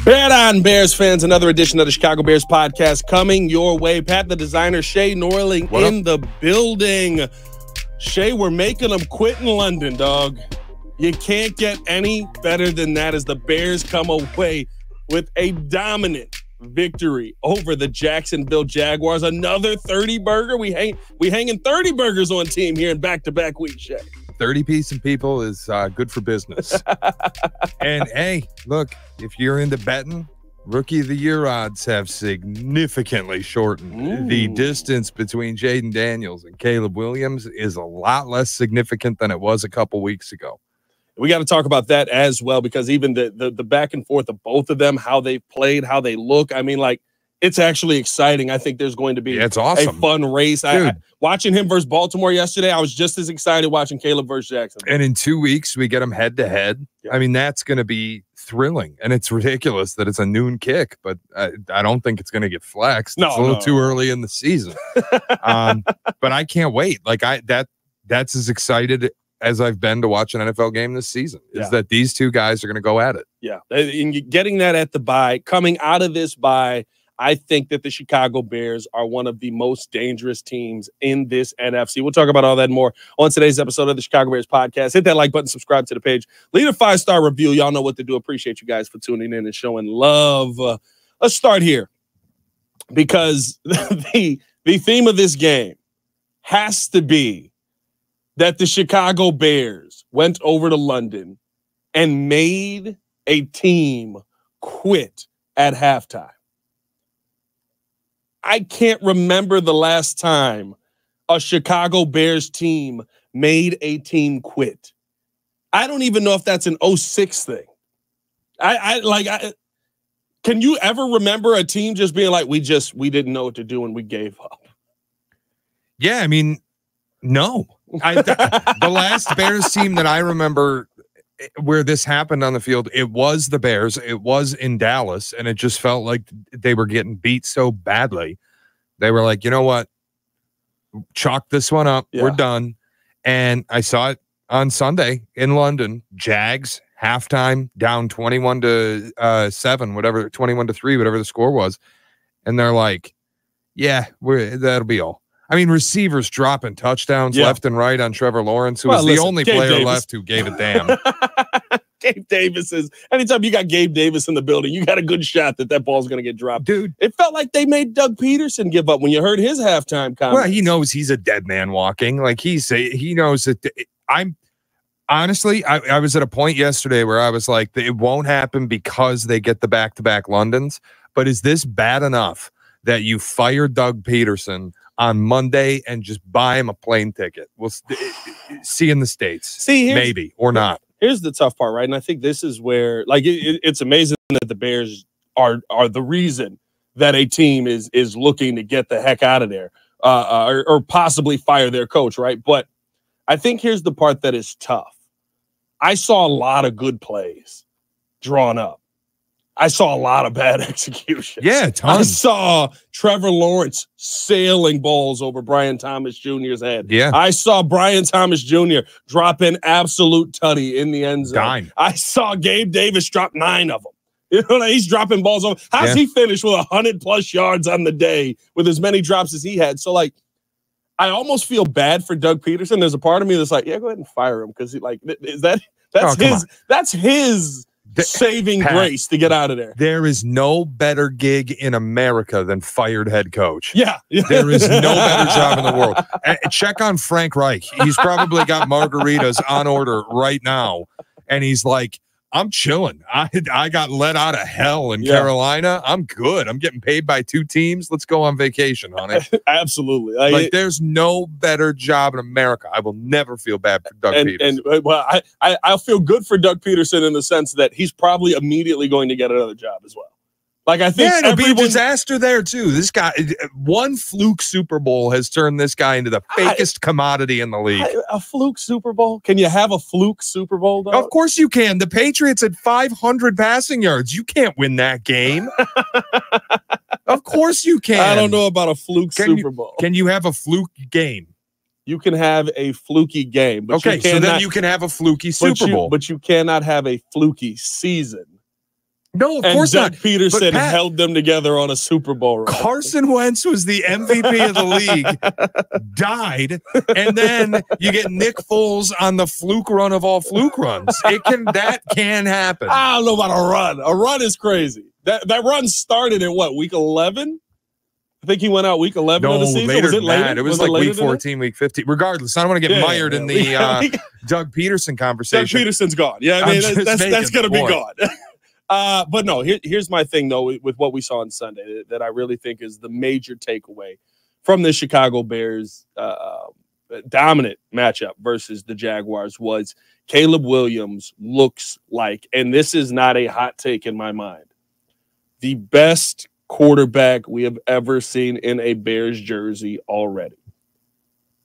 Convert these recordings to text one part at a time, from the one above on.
Bet on, Bears fans. Another edition of the Chicago Bears podcast coming your way. Pat the designer, Shea Norling in the building. Shea, we're making them quit in London, dog. You can't get any better than that as the Bears come away with a dominant victory over the Jacksonville Jaguars. Another 30 burger. We hanging 30 burgers on team here in back-to-back weeks, Shea. 30-piece and people is good for business. And, hey, look, if you're into betting, Rookie of the Year odds have significantly shortened. Ooh. The distance between Jaden Daniels and Caleb Williams is a lot less significant than it was a couple weeks ago. We got to talk about that as well, because even the back and forth of both of them, how they've played, how they look, I mean, like, it's actually exciting. I think there's going to be it's awesome. A fun race. Watching him versus Baltimore yesterday, I was just as excited watching Caleb versus Jackson. And in 2 weeks, we get them head-to-head. Yeah. I mean, that's going to be thrilling. And it's ridiculous that it's a noon kick, but I don't think it's going to get flexed. It's a little too early in the season. But I can't wait. Like, that's as excited as I've been to watch an NFL game this season, is that these two guys are going to go at it. Yeah. And getting that at the bye, coming out of this bye, I think that the Chicago Bears are one of the most dangerous teams in this NFC. We'll talk about all that and more on today's episode of the Chicago Bears podcast. Hit that like button, subscribe to the page, leave a 5-star review. Y'all know what to do. Appreciate you guys for tuning in and showing love. Let's start here, because the theme of this game has to be that the Chicago Bears went over to London and made a team quit at halftime. I can't remember the last time a Chicago Bears team made a team quit. I don't even know if that's an 06 thing. Can you ever remember a team just being like, we didn't know what to do and we gave up? Yeah, I mean, no. The last Bears team that I remember where this happened on the field, it was the Bears. It was in Dallas, and it just felt like they were getting beat so badly. They were like, you know what? Chalk this one up. Yeah. We're done. And I saw it on Sunday in London. Jags, halftime, down 21-7, whatever, 21-3, whatever the score was. And they're like, yeah, that'll be all. I mean, receivers dropping touchdowns left and right on Trevor Lawrence, who was the only player left who gave a damn. Gabe Davis is, anytime you got Gabe Davis in the building, you got a good shot that ball's going to get dropped. Dude, it felt like they made Doug Peterson give up when you heard his halftime comment. Well, he knows he's a dead man walking. Like, he knows that honestly, I was at a point yesterday where I was like, it won't happen because they get the back-to-back Londons. But is this bad enough that you fire Doug Peterson on Monday and just buy him a plane ticket? We'll see in the States. Maybe or not. Here's the tough part, right? And I think this is where, like, it's amazing that the Bears are the reason that a team is looking to get the heck out of there or possibly fire their coach, right? But I think here's the part that is tough. I saw a lot of good plays drawn up. I saw a lot of bad execution. Yeah, tons. I saw Trevor Lawrence sailing balls over Brian Thomas Jr.'s head. Yeah. I saw Brian Thomas Jr. drop an absolute tutty in the end zone. Dime. I saw Gabe Davis drop 9 of them. You know, he's dropping balls over. How's he finished with 100+ yards on the day with as many drops as he had? So, like, I almost feel bad for Doug Peterson. There's a part of me that's like, yeah, go ahead and fire him, because that's his saving grace to get out of there. There is no better gig in America than fired head coach. Yeah. There is no better job in the world. Check on Frank Reich. He's probably got margaritas on order right now. And he's like, I'm chilling. I got let out of hell in Carolina. I'm good. I'm getting paid by 2 teams. Let's go on vacation, honey. Absolutely. Like, there's no better job in America. I will never feel bad for Doug Peterson. And well, I'll feel good for Doug Peterson in the sense that he's probably immediately going to get another job as well. Like, I think it'll be a disaster there too. This guy, one fluke Super Bowl has turned this guy into the fakest commodity in the league. A fluke Super Bowl? Can you have a fluke Super Bowl, dog? Of course you can. The Patriots had 500 passing yards. You can't win that game. Of course you can. I don't know about a fluke Super Bowl. Can you have a fluke game? You can have a fluky game. But okay, so then you can have a fluky Super Bowl. But you cannot have a fluky season. No, of and course Doug not. Peterson Pat, held them together on a Super Bowl run. Carson Wentz was the MVP of the league, died, and then you get Nick Foles on the fluke run of all fluke runs. That can happen. I don't know about a run. A run is crazy. That run started in what, week 11? I think he went out week 11 of the season. Later Was it than later? that. It was like week 14, week 15. Regardless, I don't want to get mired in the Doug Peterson conversation. Doug Peterson's gone. Yeah, I mean, that's going to be gone. But no, here's my thing, though, with what we saw on Sunday that I really think is the major takeaway from the Chicago Bears dominant matchup versus the Jaguars was Caleb Williams looks like, and this is not a hot take in my mind, the best quarterback we have ever seen in a Bears jersey already.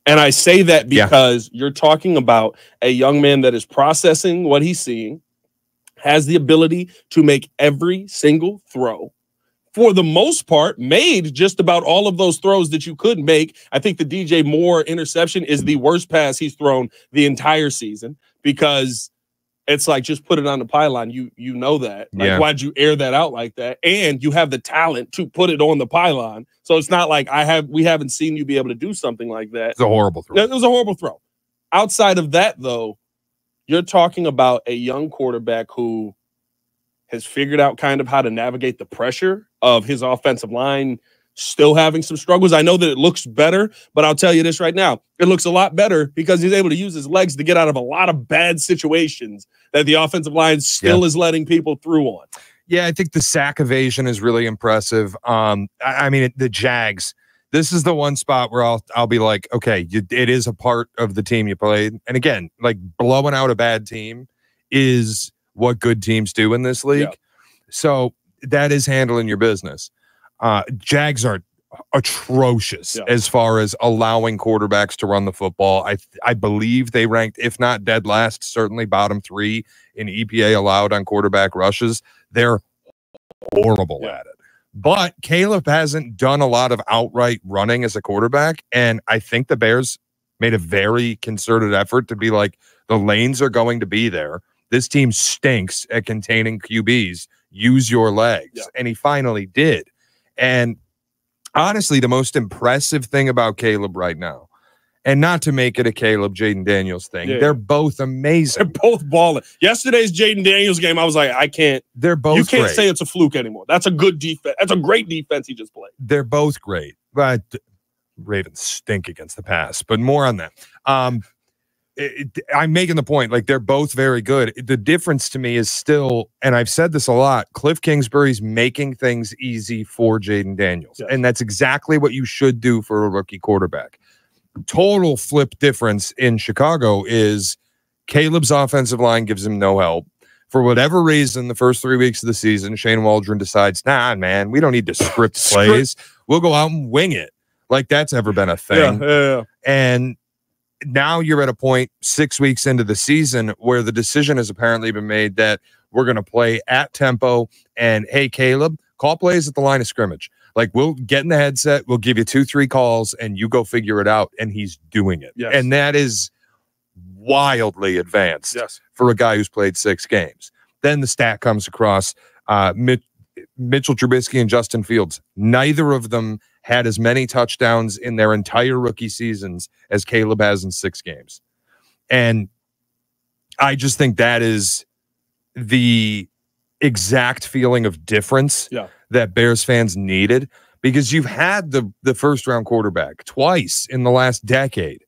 And I say that because you're talking about a young man that is processing what he's seeing, has the ability to make every single throw. For the most part, made just about all of those throws that you could make. I think the DJ Moore interception is the worst pass he's thrown the entire season because it's like, just put it on the pylon. You know that. Like, why'd you air that out like that? And you have the talent to put it on the pylon. So it's not like we haven't seen you be able to do something like that. It's a horrible throw. It was a horrible throw. Outside of that, though, you're talking about a young quarterback who has figured out kind of how to navigate the pressure of his offensive line still having some struggles. I know that it looks better, but I'll tell you this right now. It looks a lot better because he's able to use his legs to get out of a lot of bad situations that the offensive line still is letting people through on. Yeah, I think the sack evasion is really impressive. I mean, the Jags, this is the one spot where I'll be like, okay, it is a part of the team you played. And again, like, blowing out a bad team is what good teams do in this league. Yeah. So that is handling your business. Jags are atrocious as far as allowing quarterbacks to run the football. I believe they ranked, if not dead last, certainly bottom 3 in EPA allowed on quarterback rushes. They're horrible at it. But Caleb hasn't done a lot of outright running as a quarterback, and I think the Bears made a very concerted effort to be like, the lanes are going to be there. This team stinks at containing QBs. Use your legs. Yeah. And he finally did. And honestly, the most impressive thing about Caleb right now, and not to make it a Caleb Jaden Daniels thing, they're both amazing. They're both balling. Yesterday's Jaden Daniels game, I was like, I can't. They're both. You can't say it's a fluke anymore. That's a good defense. That's a great defense he just played. They're both great, but Ravens stink against the pass. But more on that. I'm making the point, like, they're both very good. The difference to me is still, and I've said this a lot, Cliff Kingsbury's making things easy for Jaden Daniels. Yes. And that's exactly what you should do for a rookie quarterback. Total flip difference in Chicago is Caleb's offensive line gives him no help. For whatever reason, the first 3 weeks of the season, Shane Waldron decides, nah, man, we don't need to script plays. We'll go out and wing it. Like, that's ever been a thing. Yeah. And now you're at a point 6 weeks into the season where the decision has apparently been made that we're going to play at tempo, and hey, Caleb, call plays at the line of scrimmage. Like, we'll get in the headset, we'll give you 2-3 calls, and you go figure it out. And he's doing it. Yes. And that is wildly advanced for a guy who's played 6 games. Then the stat comes across, Mitchell Trubisky and Justin Fields. Neither of them had as many touchdowns in their entire rookie seasons as Caleb has in 6 games. And I just think that is the exact feeling of difference that Bears fans needed, because you've had the first round quarterback twice in the last decade,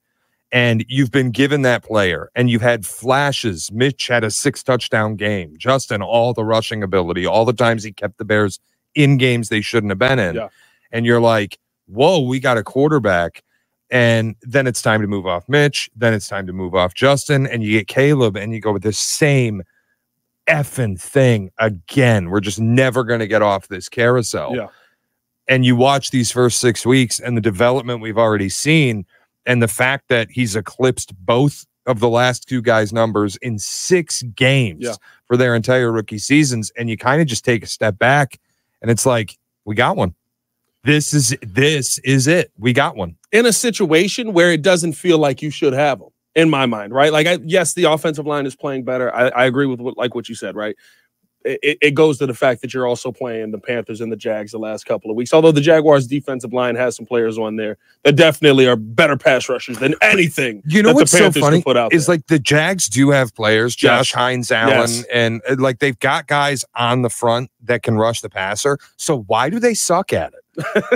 and you've been given that player, and you've had flashes. Mitch had a 6 touchdown game. Justin, all the rushing ability, all the times he kept the Bears in games they shouldn't have been in. Yeah. And you're like, whoa, we got a quarterback. And then it's time to move off Mitch. Then it's time to move off Justin. And you get Caleb, and you go with the same effing thing again. We're just never going to get off this carousel. Yeah. And you watch these first 6 weeks and the development we've already seen, and the fact that he's eclipsed both of the last 2 guys' numbers in 6 games for their entire rookie seasons. And you kind of just take a step back, and it's like, we got one. This is it. We got one. In a situation where it doesn't feel like you should have them, in my mind, right? Like, yes, the offensive line is playing better. I agree with what you said, right? it goes to the fact that you're also playing the Panthers and the Jags the last couple of weeks. Although the Jaguars' defensive line has some players on there that definitely are better pass rushers than anything. You know what's so funny is there. like the Jags do have players, Josh Hines, Allen, and like they've got guys on the front that can rush the passer. So why do they suck at it?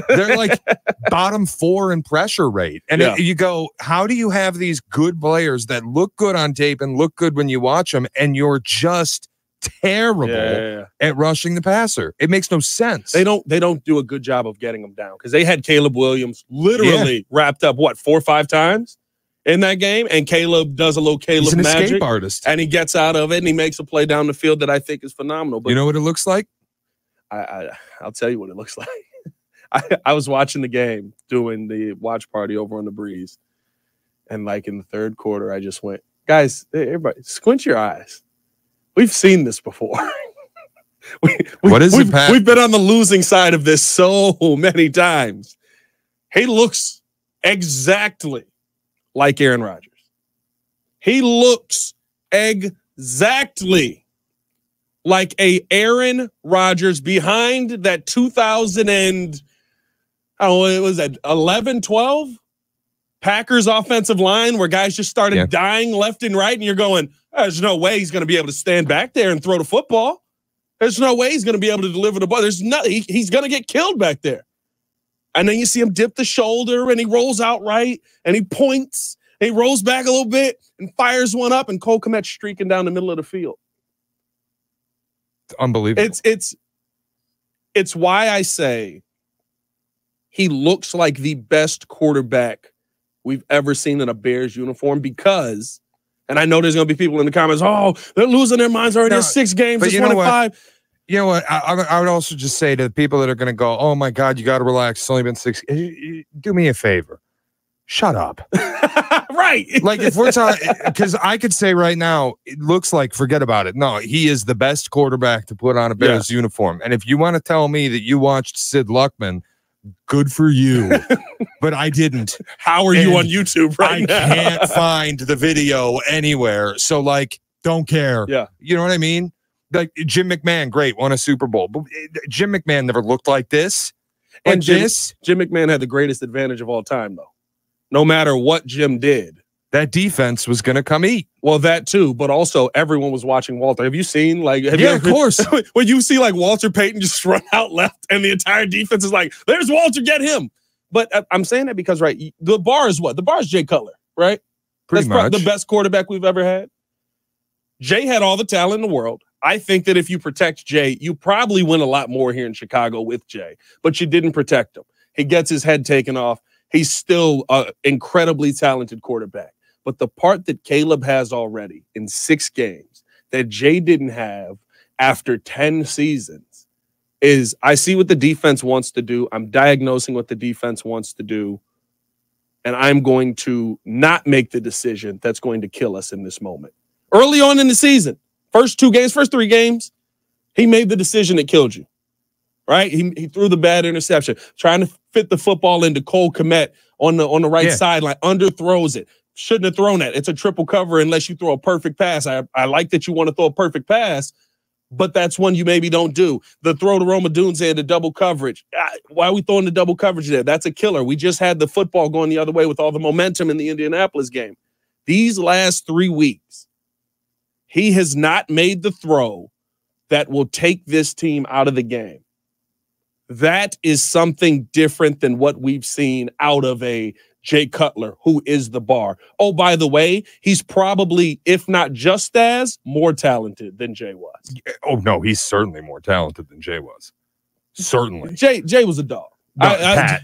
They're like bottom 4 in pressure rate. And you go, how do you have these good players that look good on tape and look good when you watch them, and you're just terrible at rushing the passer? It makes no sense. They don't do a good job of getting them down, because they had Caleb Williams literally wrapped up 4 or 5 times in that game, and Caleb does a little Caleb magic, escape artist, and he gets out of it and he makes a play down the field that I think is phenomenal. But you know what it looks like? I'll tell you what it looks like. I was watching the game, doing the watch party over on the Breeze, and like in the third quarter, I just went, guys, everybody, squint your eyes. We've seen this before. What is it, Pat? We've been on the losing side of this so many times. He looks exactly like Aaron Rodgers. He looks exactly like a Aaron Rodgers behind that 2000 and it was at 11, 12 Packers offensive line where guys just started dying left and right, and you're going, there's no way he's going to be able to stand back there and throw the football. There's no way he's going to be able to deliver the ball. There's nothing. He's going to get killed back there. And then you see him dip the shoulder, and he rolls out right, and he points, and he rolls back a little bit and fires one up, and Cole Kmet's streaking down the middle of the field. It's unbelievable. It's why I say he looks like the best quarterback we've ever seen in a Bears uniform, because, and I know there's going to be people in the comments, oh, they're losing their minds already. There's 6 games, but it's 1-5. You know what? I would also just say to the people that are going to go, oh my God, you got to relax. It's only been 6. Do me a favor. Shut up. Right. Like if we're talking, because I could say right now, it looks like, forget about it. No, he is the best quarterback to put on a Bears uniform. And if you want to tell me that you watched Sid Luckman, good for you. But I didn't. How are you on YouTube right now? I can't find the video anywhere. So like, don't care. Yeah. You know what I mean? Like Jim McMahon, great, won a Super Bowl. But Jim McMahon never looked like this. And Jim McMahon had the greatest advantage of all time, though. No matter what Jim did, that defense was going to come eat. Well, that too, but also everyone was watching Walter. Have you seen of course. When you see like Walter Payton just run out left and the entire defense is like, there's Walter, get him. But I'm saying that because, right, the bar is what? The bar is Jay Cutler, right? Pretty much. The best quarterback we've ever had. Jay had all the talent in the world. I think that if you protect Jay, you probably win a lot more here in Chicago with Jay, but you didn't protect him. He gets his head taken off. He's still an incredibly talented quarterback. But the part that Caleb has already in 6 games that Jay didn't have after 10 seasons is, I see what the defense wants to do. I'm diagnosing what the defense wants to do. And I'm going to not make the decision that's going to kill us in this moment. Early on in the season, first 3 games, he made the decision that killed you. Right? He threw the bad interception, trying to fit the football into Cole Kmet on the right sideline, underthrows it. Shouldn't have thrown that. It's a triple cover unless you throw a perfect pass. I like that you want to throw a perfect pass, but that's one you maybe don't do. The throw to Roma Dunze into double coverage. Why are we throwing the double coverage there? That's a killer. We just had the football going the other way with all the momentum in the Indianapolis game. These last 3 weeks, he has not made the throw that will take this team out of the game. That is something different than what we've seen out of a Jay Cutler, who is the bar. Oh, by the way, he's probably, if not just as, more talented than Jay was. Oh, no, he's certainly more talented than Jay was. Certainly. Jay was a dog.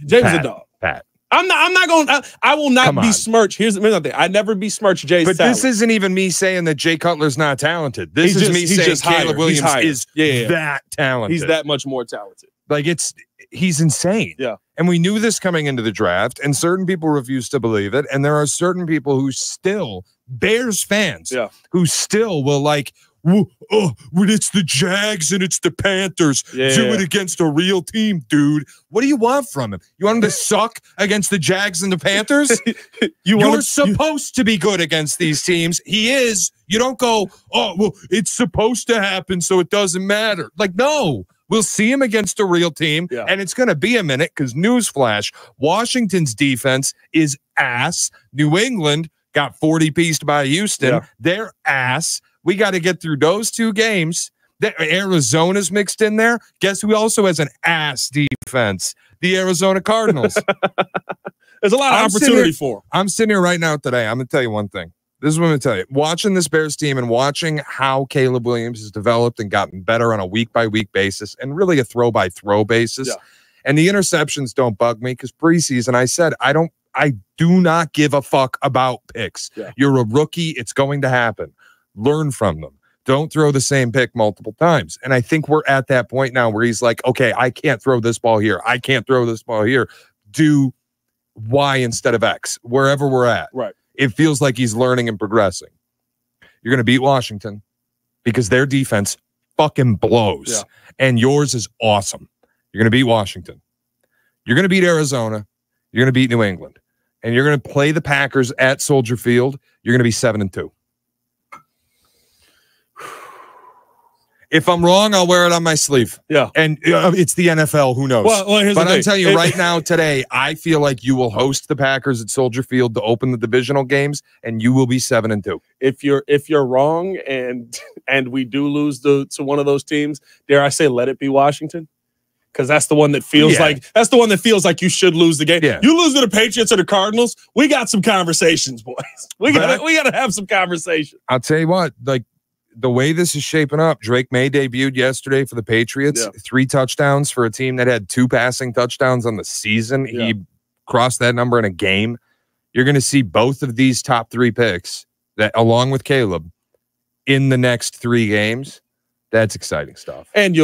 Jay was a dog. Pat. I'm not going. I will not besmirch. Here's the thing. I never besmirch Jay's talent. But this isn't even me saying that Jay Cutler's not talented. This is me saying Caleb Williams is that talented. He's that much more talented. Like he's insane. Yeah. And we knew this coming into the draft, and certain people refuse to believe it. And there are certain people who still, Bears fans, who still will like, when it's the Jags and it's the Panthers, do it against a real team, dude. What do you want from him? You want him to suck against the Jags and the Panthers? You're supposed to be good against these teams. He is. You don't go, oh, well, it's supposed to happen, so it doesn't matter. Like, no. We'll see him against a real team, and it's going to be a minute because, newsflash, Washington's defense is ass. New England got 40-pieced by Houston. They're ass. We got to get through those two games. Arizona's mixed in there. Guess who also has an ass defense? The Arizona Cardinals. There's a lot of opportunity for them. I'm sitting here right now today. I'm going to tell you one thing. This is what I'm going to tell you. Watching this Bears team and watching how Caleb Williams has developed and gotten better on a week-by-week basis and really a throw-by-throw basis. And the interceptions don't bug me because preseason I said I do not give a fuck about picks. You're a rookie. It's going to happen. Learn from them. Don't throw the same pick multiple times. And I think we're at that point now where he's like, okay, I can't throw this ball here. I can't throw this ball here. Do Y instead of X, wherever we're at. Right. It feels like he's learning and progressing. You're going to beat Washington because their defense fucking blows. And yours is awesome. You're going to beat Washington. You're going to beat Arizona. You're going to beat New England. And you're going to play the Packers at Soldier Field. You're going to be 7-2. If I'm wrong, I'll wear it on my sleeve. And it's the NFL. Who knows? Well, but I'm telling you right now, today, I feel like you will host the Packers at Soldier Field to open the divisional games, and you will be 7-2. If you're wrong, and we do lose to one of those teams, dare I say, let it be Washington, because that's the one that feels like you should lose the game. You lose to the Patriots or the Cardinals, we got some conversations, boys. We gotta have some conversations. I'll tell you what, like, the way this is shaping up, Drake May debuted yesterday for the Patriots. 3 touchdowns for a team that had 2 passing touchdowns on the season. He crossed that number in a game. You're going to see both of these top 3 picks, that along with Caleb, in the next 3 games. That's exciting stuff. And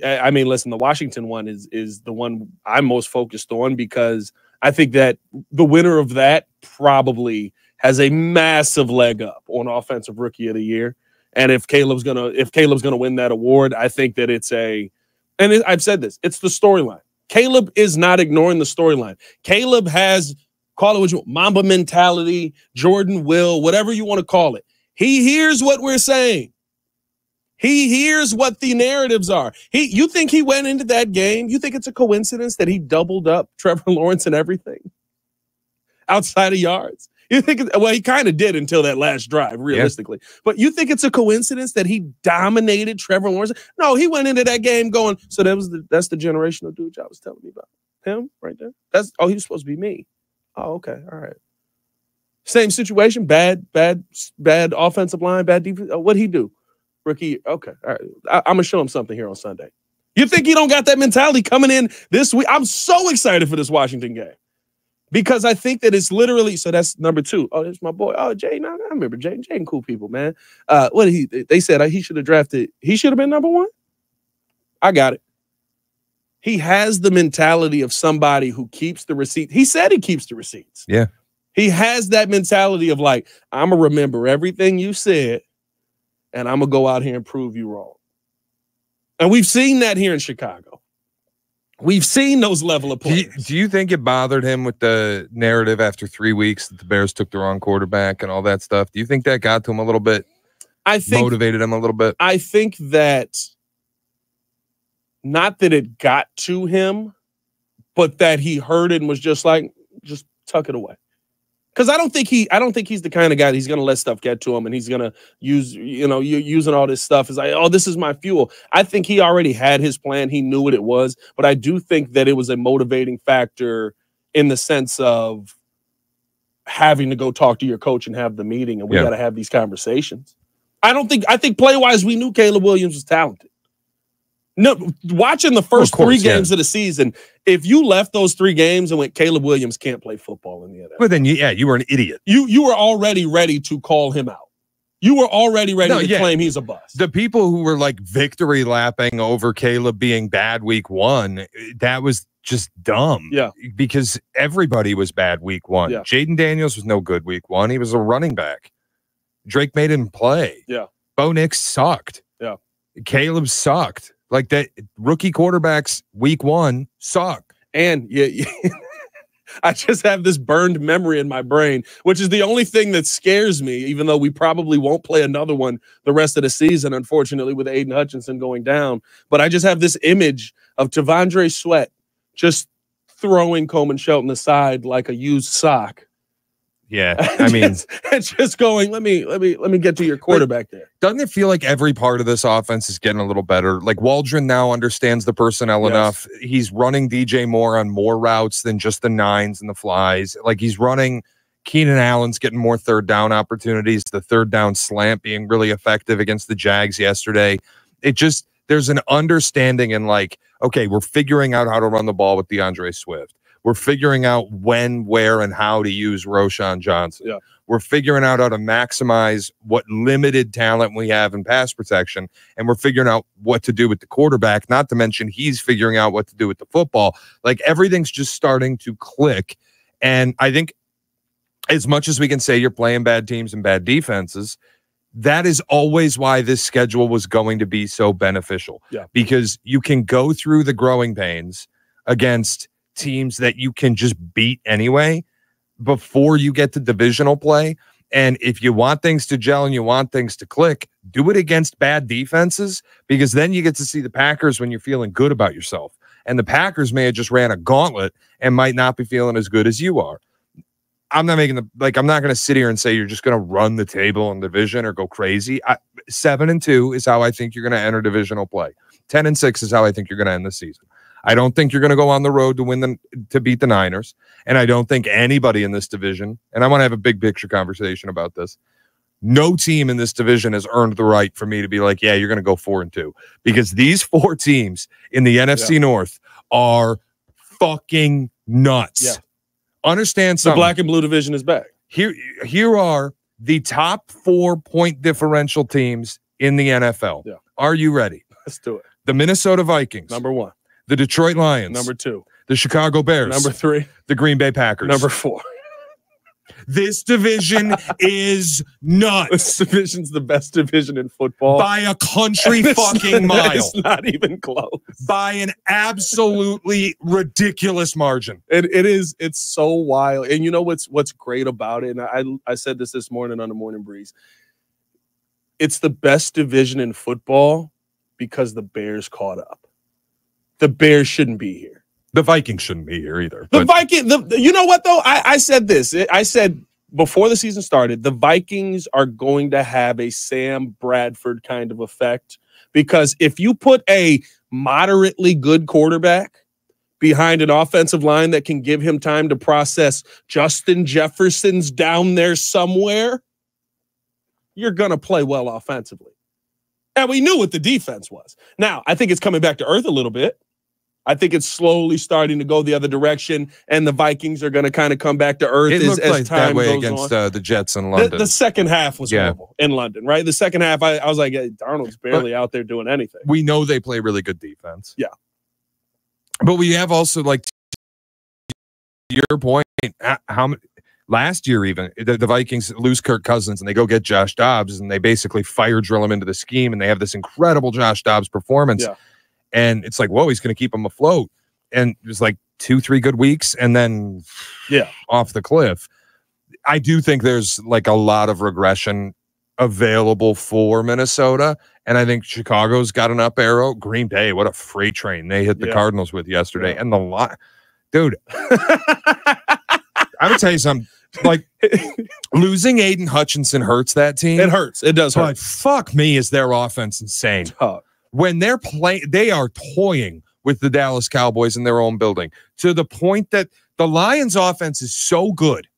I mean, listen, the Washington one is the one I'm most focused on, because I think that the winner of that probably has a massive leg up on Offensive Rookie of the Year. And if Caleb's gonna win that award, I think that I've said this, it's the storyline. Caleb is not ignoring the storyline. Caleb has, call it what you want, Mamba mentality, Jordan will, whatever you want to call it. He hears what we're saying. He hears what the narratives are. You think he went into that game? You think it's a coincidence that he doubled up Trevor Lawrence and everything outside of yards? You think, well, he kind of did until that last drive, realistically. But you think it's a coincidence that he dominated Trevor Lawrence? No, he went into that game going, so that's the generational dude y'all was telling me about. Him right there? He was supposed to be me. Oh, okay. All right. Same situation, bad offensive line, bad defense. What'd he do? Rookie. Okay. All right. I'm going to show him something here on Sunday. You think he don't got that mentality coming in this week? I'm so excited for this Washington game. Because I think that it's literally, so that's number 2. Oh, that's my boy. Oh, Jay, I remember Jay. Jay and cool people, man. They said he should have drafted, he should have been number 1. I got it. He has the mentality of somebody who keeps the receipt. He said he keeps the receipts. Yeah. He has that mentality of like, I'm going to remember everything you said, and I'm going to go out here and prove you wrong. And we've seen that here in Chicago. We've seen those level of players. Do you think it bothered him with the narrative after 3 weeks that the Bears took the wrong quarterback and all that stuff? Do you think that got to him a little bit? Motivated him a little bit? I think that, not that it got to him, but that he heard it and was just like, just tuck it away. Because I don't think he's the kind of guy that he's going to let stuff get to him and he's going to use, using all this stuff is like, oh, this is my fuel. I think he already had his plan. He knew what it was. But I do think that it was a motivating factor in the sense of having to go talk to your coach and have the meeting, and we got to have these conversations. I think play-wise, we knew Caleb Williams was talented. No, watching the first 3 games of the season, if you left those 3 games and went, Caleb Williams can't play football in the NFL. But then, you were an idiot. You were already ready to call him out. You were already ready to claim he's a bust. The people who were like victory lapping over Caleb being bad week 1, that was just dumb. Yeah. Because everybody was bad week 1. Yeah. Jaden Daniels was no good week 1. He was a running back. Drake May didn't play. Yeah. Bo Nix sucked. Yeah. Caleb sucked. Like that rookie quarterbacks week 1 suck. And I just have this burned memory in my brain, which is the only thing that scares me, even though we probably won't play another one the rest of the season, unfortunately, with Aiden Hutchinson going down. But I just have this image of T'Vondre Sweat just throwing Coleman Shelton aside like a used sock. Yeah, I mean, just going. Let me get to your quarterback there. Doesn't it feel like every part of this offense is getting a little better? Like Waldron now understands the personnel enough. He's running DJ Moore on more routes than just the nines and the flies. Like he's running. Keenan Allen's getting more third down opportunities. The third down slant being really effective against the Jags yesterday. It just there's an understanding in like, okay, we're figuring out how to run the ball with DeAndre Swift. We're figuring out when, where, and how to use Roschon Johnson. Yeah. We're figuring out how to maximize what limited talent we have in pass protection, and we're figuring out what to do with the quarterback, not to mention he's figuring out what to do with the football. Like, everything's just starting to click, and I think as much as we can say you're playing bad teams and bad defenses, that is always why this schedule was going to be so beneficial. Yeah. Because you can go through the growing pains against teams that you can just beat anyway before you get to divisional play. And if you want things to gel and you want things to click, do it against bad defenses, because then you get to see the Packers when you're feeling good about yourself. And the Packers may have just ran a gauntlet and might not be feeling as good as you are. I'm not making I'm not going to sit here and say you're just going to run the table in division or go crazy. 7-2 is how I think you're going to enter divisional play. 10-6 is how I think you're going to end the season. I don't think you're going to go on the road to beat the Niners. And I don't think anybody in this division, and I want to have a big picture conversation about this. No team in this division has earned the right for me to be like, yeah, you're going to go 4-2, because these 4 teams in the NFC North are fucking nuts. Yeah. Understand something. The black and blue division is back. Here are the top 4 point differential teams in the NFL. Yeah. Are you ready? Let's do it. The Minnesota Vikings. Number 1. The Detroit Lions. Number 2. The Chicago Bears. Number 3. The Green Bay Packers. Number 4. This division is nuts. This division's the best division in football. By a country fucking mile. It's not even close. By an absolutely ridiculous margin. It is. It's so wild. And you know what's great about it? And I said this morning on the Morning Breeze. It's the best division in football because the Bears caught up. The Bears shouldn't be here. The Vikings shouldn't be here either. You know what, though? I said this. I said before the season started, the Vikings are going to have a Sam Bradford kind of effect, because if you put a moderately good quarterback behind an offensive line that can give him time to process Justin Jefferson's down there somewhere, you're going to play well offensively. And we knew what the defense was. Now, I think it's coming back to earth a little bit. I think it's slowly starting to go the other direction, and the Vikings are going to kind of come back to earth as time that way goes against on. The Jets in London. The second half was horrible in London, right? The second half, I was like, hey, Darnold's barely out there doing anything. We know they play really good defense. Yeah. But we have also, like, to your point, last year even, the Vikings lose Kirk Cousins and they go get Josh Dobbs, and they basically fire drill him into the scheme, and they have this incredible Josh Dobbs performance. Yeah. And it's like, whoa, he's going to keep him afloat. And it was like 2-3 good weeks, and then off the cliff. I do think there's like a lot of regression available for Minnesota, and I think Chicago's got an up arrow. Green Bay, what a freight train they hit the Cardinals with yesterday. And the lot, dude, I would tell you something. Like, losing Aiden Hutchinson hurts that team. It hurts. It does hurt. But fuck me, is their offense insane. When they're playing, they are toying with the Dallas Cowboys in their own building, to the point that the Lions offense is so good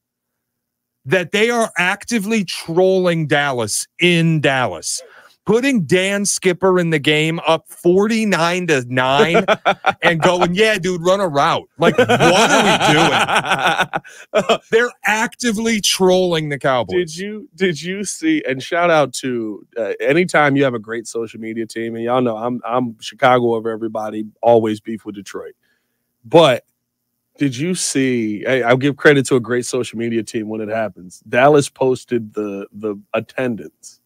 that they are actively trolling Dallas in Dallas, putting Dan Skipper in the game up 49-9 and going, yeah, dude, run a route. Like, what are we doing? They're actively trolling the Cowboys. Did you see, and shout out to anytime you have a great social media team, and y'all know I'm Chicago over everybody, always beef with Detroit. But did you see, I'll give credit to a great social media team when it happens. Dallas posted the attendance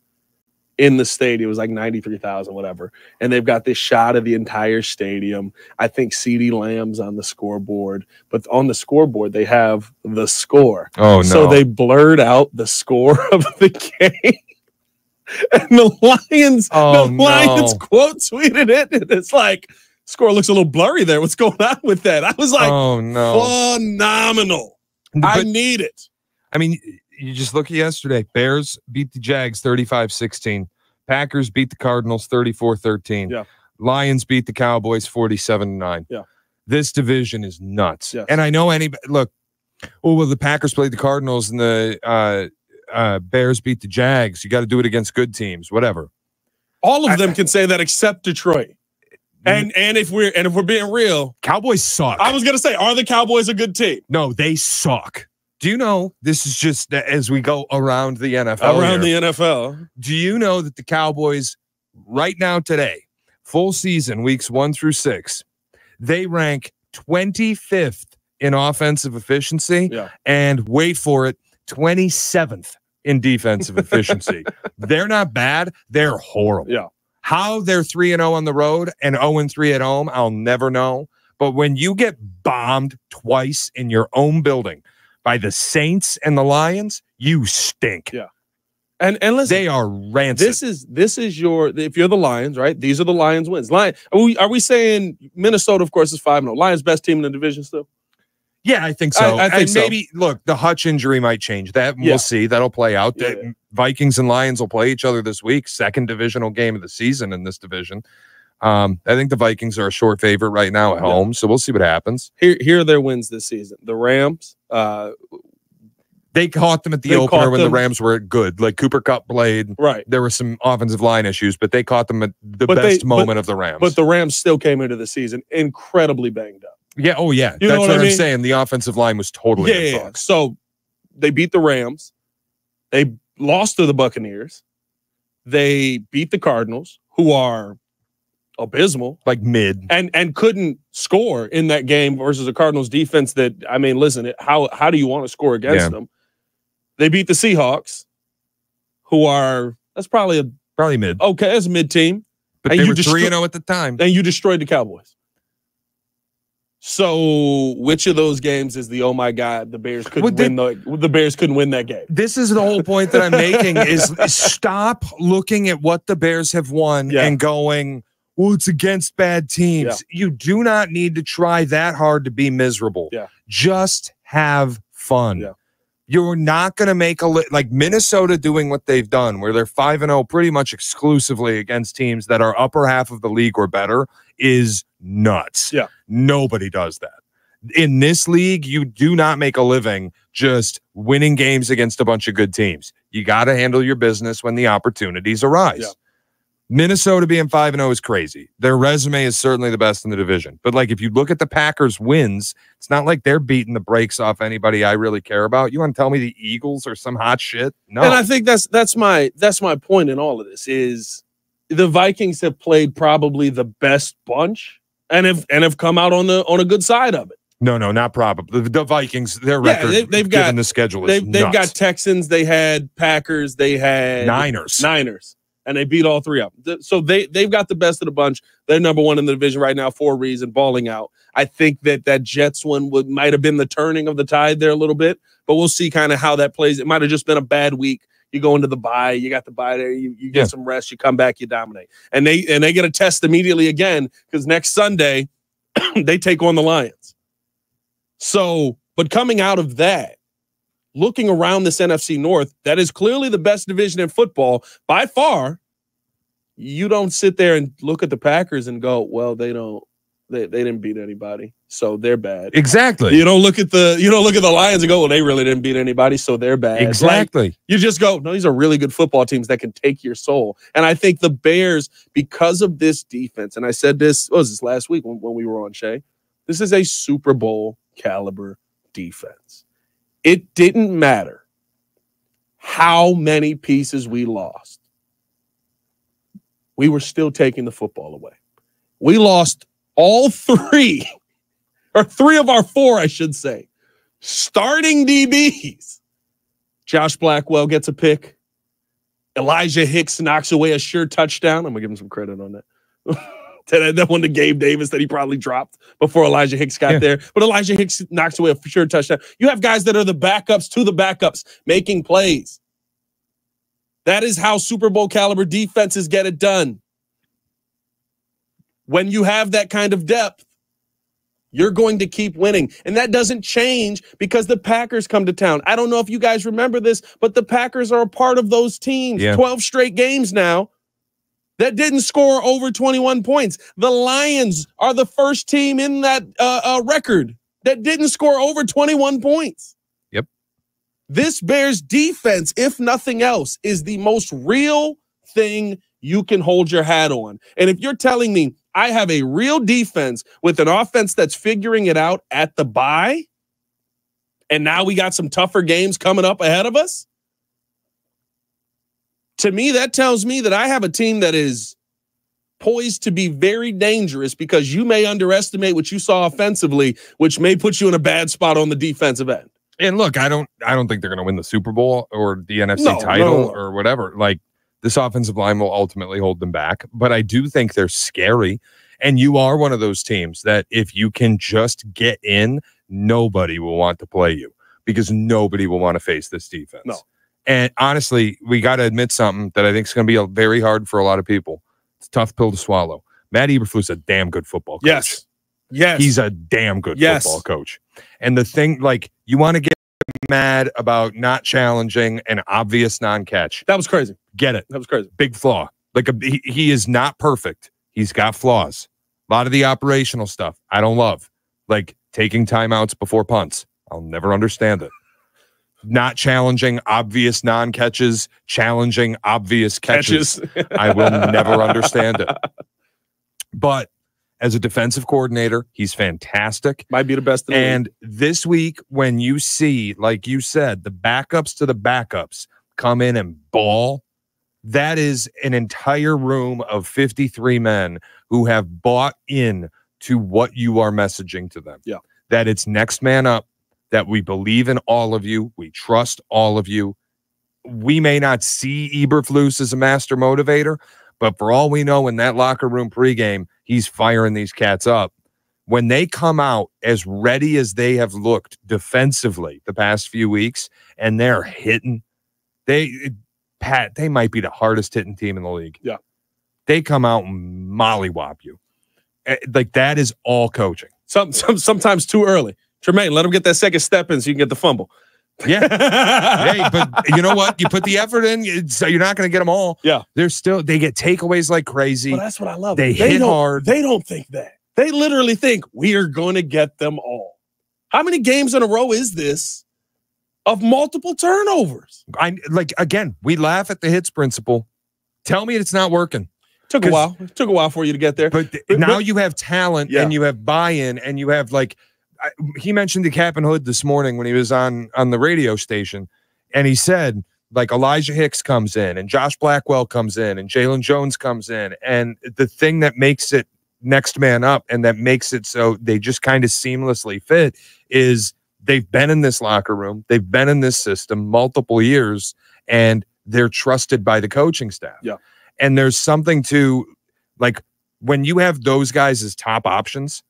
in the stadium. It was like 93,000, whatever. And they've got this shot of the entire stadium. I think CeeDee Lamb's on the scoreboard, but on the scoreboard, they have the score. Oh, no. So they blurred out the score of the game. And the Lions quote tweeted it. And it's like, score looks a little blurry there. What's going on with that? I was like, oh, no. Phenomenal. I need it. I mean, you just look at yesterday. Bears beat the Jags 35-16. Packers beat the Cardinals 34-13. Yeah. Lions beat the Cowboys 47-9. Yeah. This division is nuts. Yes. And I know the Packers played the Cardinals and the Bears beat the Jags. You got to do it against good teams, whatever. All of them can say that except Detroit. And if we're being real, Cowboys suck. I was gonna say, are the Cowboys a good team? No, they suck. Do you know, this is just as we go around the NFL. The NFL. Do you know that the Cowboys right now today, full season, weeks 1 through 6, they rank 25th in offensive efficiency and wait for it, 27th in defensive efficiency. They're not bad. They're horrible. Yeah. How they're 3-0 on the road and 0-3 at home, I'll never know. But when you get bombed twice in your own building by the Saints and the Lions, you stink. Yeah. And listen, they are rancid. This is your, if you're the Lions, right? These are the Lions wins. Are we saying Minnesota, of course, is 5-0. Lions best team in the division still? Yeah, I think so. I think so. Maybe, look, the Hutch injury might change that. We'll see. That'll play out. Yeah. Vikings and Lions will play each other this week. Second divisional game of the season in this division. I think the Vikings are a short favorite right now at home, so we'll see what happens. Here are their wins this season. The Rams. They caught them at the opener when the Rams were good. Like Cooper Kupp played. Right. There were some offensive line issues, but they caught them at the best moment of the Rams. But the Rams still came into the season incredibly banged up. Yeah. Oh, yeah. You That's know what I'm saying. The offensive line was totally in yeah. So they beat the Rams. They lost to the Buccaneers. They beat the Cardinals, who are abysmal, like mid, and couldn't score in that game versus a Cardinals defense that, I mean, listen, how do you want to score against them? They beat the Seahawks, who are probably mid. Okay, that's a mid team, but they were 3-0 at the time. And you destroyed the Cowboys. So, which of those games is the, oh my God, the Bears couldn't win the Bears couldn't win that game? This is the whole point that I'm making is stop looking at what the Bears have won and going, well, it's against bad teams. You do not need to try that hard to be miserable. Just have fun. You're not going to make like Minnesota doing what they've done, where they're 5-0 pretty much exclusively against teams that are upper half of the league or better, is nuts. Nobody does that. In this league, you do not make a living just winning games against a bunch of good teams. You got to handle your business when the opportunities arise. Minnesota being 5-0 is crazy. Their resume is certainly the best in the division. But like, if you look at the Packers' wins, it's not like they're beating the brakes off anybody I really care about. You want to tell me the Eagles are some hot shit? No. And I think that's my point in all of this is the Vikings have played probably the best bunch and have come out on a good side of it. No, not probably. The Vikings, their record, they've got, given the schedule is they've got Texans, they had Packers, they had Niners. And they beat all three of them. So they've got the best of the bunch. They're number one in the division right now for a reason, balling out. I think that Jets one might have been the turning of the tide there a little bit, but we'll see kind of how that plays. It might have just been a bad week. You go into the bye, you got the bye there, you get some rest, you come back, you dominate. And they get a test immediately again because next Sunday they take on the Lions. So, but coming out of that, looking around this NFC North, that is clearly the best division in football by far. You don't sit there and look at the Packers and go, well, they didn't beat anybody, so they're bad. Exactly. You don't look at the Lions and go, well, they really didn't beat anybody, so they're bad. Exactly. Like, you just go, no, these are really good football teams that can take your soul. And I think the Bears, because of this defense, and I said this, what was this last week when we were on Shea? This is a Super Bowl caliber defense. It didn't matter how many pieces we lost. We were still taking the football away. We lost all three, or three of our four, I should say, starting DBs. Josh Blackwell gets a pick. Elijah Hicks knocks away a sure touchdown. I'm going to give him some credit on that. That one to Gabe Davis that he probably dropped before Elijah Hicks got there. But Elijah Hicks knocks away a sure touchdown. You have guys that are the backups to the backups making plays. That is how Super Bowl caliber defenses get it done. When you have that kind of depth, you're going to keep winning. And that doesn't change because the Packers come to town. I don't know if you guys remember this, but the Packers are a part of those teams. 12 straight games now that didn't score over 21 points. The Lions are the first team in that record that didn't score over 21 points. Yep. This Bears defense, if nothing else, is the most real thing you can hold your hat on. And if you're telling me I have a real defense with an offense that's figuring it out at the bye, and now we got some tougher games coming up ahead of us, to me, that tells me that I have a team that is poised to be very dangerous because you may underestimate what you saw offensively, which may put you in a bad spot on the defensive end. And look, I don't think they're going to win the Super Bowl or the NFC title or whatever. Like, this offensive line will ultimately hold them back, but I do think they're scary. And you are one of those teams that if you can just get in, nobody will want to play you because nobody will want to face this defense. No. And honestly, we got to admit something that I think is going to be very hard for a lot of people. It's a tough pill to swallow. Matt Eberflus is a damn good football coach. Yes. He's a damn good football coach. And the thing, like, you want to get mad about not challenging an obvious non-catch. That was crazy. Get it. That was crazy. Big flaw. Like, he is not perfect. He's got flaws. A lot of the operational stuff I don't love. Like taking timeouts before punts. I'll never understand it. Not challenging obvious non-catches, challenging obvious catches. I will never understand it. But as a defensive coordinator, he's fantastic. Might be the best in the league. This week, when you see, like you said, the backups to the backups come in and ball, that is an entire room of 53 men who have bought in to what you are messaging to them. Yeah. That it's next man up, that we believe in all of you. We trust all of you. We may not see Eberflus as a master motivator, but for all we know in that locker room pregame, he's firing these cats up. When they come out as ready as they have looked defensively the past few weeks, and they're hitting, they might be the hardest hitting team in the league. Yeah. They come out and mollywop you. Like, that is all coaching. Sometimes too early. Tremaine, let him get that second step in so you can get the fumble. Yeah. Hey, but you know what? You put the effort in, so you're not going to get them all. Yeah. They get takeaways like crazy. Well, that's what I love. They hit hard. They don't think that. They literally think we are going to get them all. How many games in a row is this of multiple turnovers? Again, we laugh at the hits principle. Tell me it's not working. Took a while. It took a while for you to get there. But now you have talent and you have buy-in and you have he mentioned the Cap and Hood this morning when he was on the radio station, and he said Elijah Hicks comes in and Josh Blackwell comes in and Jalen Jones comes in, and the thing that makes it next man up and that makes it so they just kind of seamlessly fit is they've been in this locker room, they've been in this system multiple years, and they're trusted by the coaching staff. Yeah. And there's something to, when you have those guys as top options,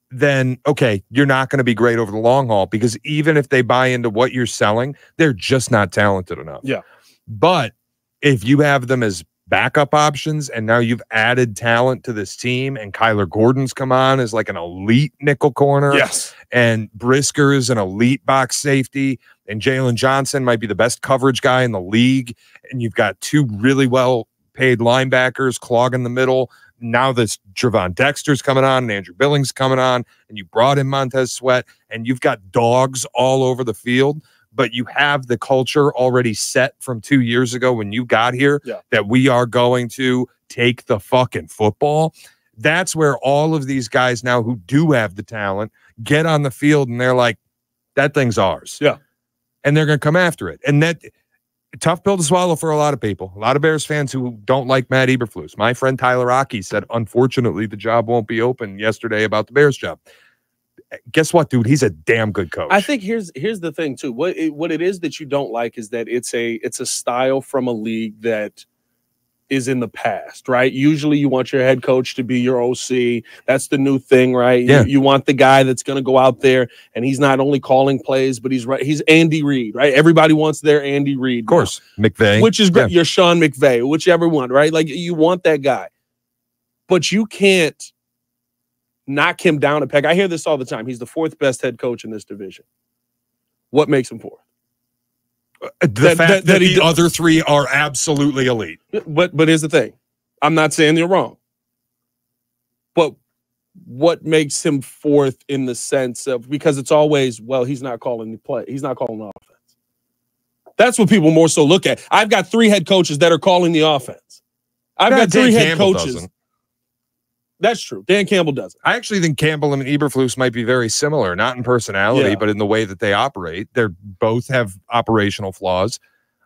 then, okay, you're not going to be great over the long haul because even if they buy into what you're selling, they're just not talented enough. Yeah. But if you have them as backup options and now you've added talent to this team and Kyler Gordon's come on as an elite nickel corner. Yes. And Brisker is an elite box safety and Jalen Johnson might be the best coverage guy in the league. And you've got two really well paid linebackers clogging the middle. Now this Trevon Dexter's coming on and Andrew Billings coming on, and you brought in Montez Sweat, and you've got dogs all over the field, but you have the culture already set from 2 years ago when you got here that we are going to take the fucking football. That's where all of these guys now who do have the talent get on the field and they're like, that thing's ours. Yeah. And they're going to come after it. And that tough pill to swallow for a lot of people. A lot of Bears fans who don't like Matt Eberflus. My friend Tyler Rocky said, unfortunately, the job won't be open yesterday about the Bears job. guess what, dude? He's a damn good coach. I think here's the thing too. What it is that you don't like is that it's a style from a league that is in the past, right? Usually you want your head coach to be your OC. That's the new thing, right? Yeah. You want the guy that's going to go out there and he's not only calling plays, but he's Andy Reid, right? Everybody wants their Andy Reid. Of course. Now, McVay. Which is great. Yeah. You're Sean McVay, whichever one, right? Like you want that guy. But you can't knock him down a peg. I hear this all the time. He's the fourth best head coach in this division. What makes him fourth? The fact that the other three are absolutely elite. But here's the thing. I'm not saying you're wrong. But what makes him fourth in the sense of, because it's always, well, he's not calling the play. He's not calling the offense. That's what people more so look at. I've got 3 head coaches that are calling the offense. I've got 3 head coaches. Doesn't. That's true. Dan Campbell doesn't. I actually think Campbell and Eberflus might be very similar, not in personality, but in the way that they operate. They both have operational flaws.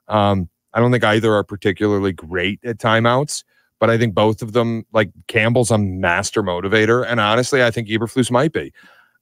I don't think either are particularly great at timeouts, but I think both of them, like Campbell's a master motivator, and honestly, I think Eberflus might be.